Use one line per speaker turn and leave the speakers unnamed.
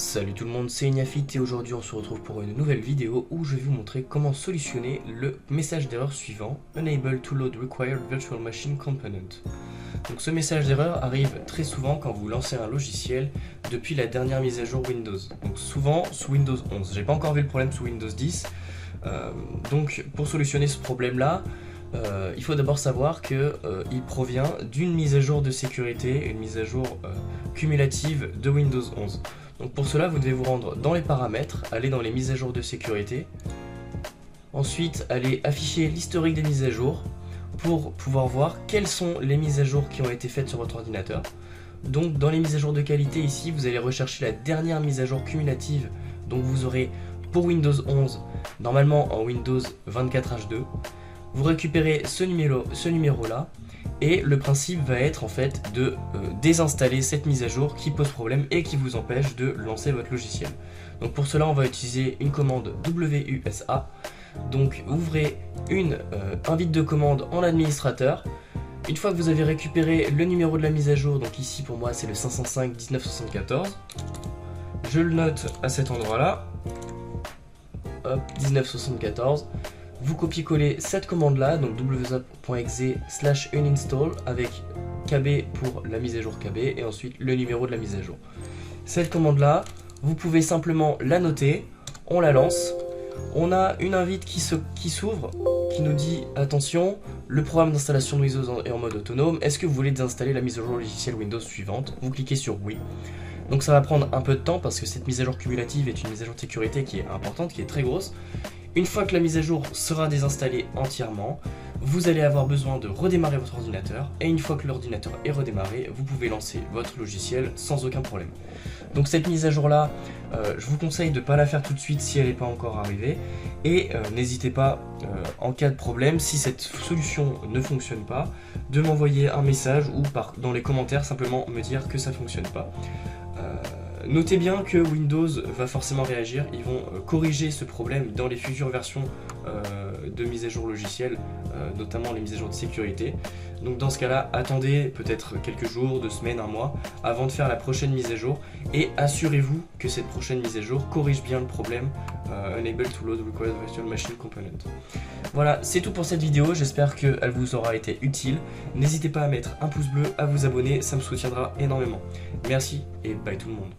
Salut tout le monde, c'est Ignafit et aujourd'hui on se retrouve pour une nouvelle vidéo où je vais vous montrer comment solutionner le message d'erreur suivant, Unable to load required virtual machine component. Donc ce message d'erreur arrive très souvent quand vous lancez un logiciel depuis la dernière mise à jour Windows. Donc souvent sous Windows 11, j'ai pas encore vu le problème sous Windows 10. Donc pour solutionner ce problème là, il faut d'abord savoir qu'il provient d'une mise à jour de sécurité, une mise à jour cumulative de Windows 11. Donc pour cela, vous devez vous rendre dans les paramètres, aller dans les mises à jour de sécurité, ensuite aller afficher l'historique des mises à jour pour pouvoir voir quelles sont les mises à jour qui ont été faites sur votre ordinateur. Donc dans les mises à jour de qualité ici, vous allez rechercher la dernière mise à jour cumulative, donc vous aurez pour Windows 11, normalement en Windows 24H2, vous récupérez ce numéro là, et le principe va être en fait de désinstaller cette mise à jour qui pose problème et qui vous empêche de lancer votre logiciel. Donc pour cela on va utiliser une commande WUSA. Donc ouvrez une invite de commande en administrateur. Une fois que vous avez récupéré le numéro de la mise à jour, donc ici pour moi c'est le 505 1974, je le note à cet endroit là, hop, 1974. Vous copiez-collez cette commande là, donc wza.exe/uninstall avec KB pour la mise à jour KB et ensuite le numéro de la mise à jour. Cette commande là, vous pouvez simplement la noter, on la lance, on a une invite qui s'ouvre, qui nous dit attention, le programme d'installation de Windows est en mode autonome, est-ce que vous voulez désinstaller la mise à jour logicielle Windows suivante? Vous cliquez sur oui. Donc ça va prendre un peu de temps parce que cette mise à jour cumulative est une mise à jour de sécurité qui est importante, qui est très grosse. Une fois que la mise à jour sera désinstallée entièrement, vous allez avoir besoin de redémarrer votre ordinateur et une fois que l'ordinateur est redémarré, vous pouvez lancer votre logiciel sans aucun problème. Donc cette mise à jour là, je vous conseille de ne pas la faire tout de suite si elle n'est pas encore arrivée et n'hésitez pas en cas de problème, si cette solution ne fonctionne pas, de m'envoyer un message ou dans les commentaires simplement me dire que ça ne fonctionne pas. Notez bien que Windows va forcément réagir, ils vont corriger ce problème dans les futures versions de mise à jour logicielle, notamment les mises à jour de sécurité. Donc dans ce cas-là, attendez peut-être quelques jours, 2 semaines, 1 mois, avant de faire la prochaine mise à jour et assurez-vous que cette prochaine mise à jour corrige bien le problème Unable to load required virtual machine component. Voilà, c'est tout pour cette vidéo, j'espère qu'elle vous aura été utile. N'hésitez pas à mettre un pouce bleu, à vous abonner, ça me soutiendra énormément. Merci et bye tout le monde.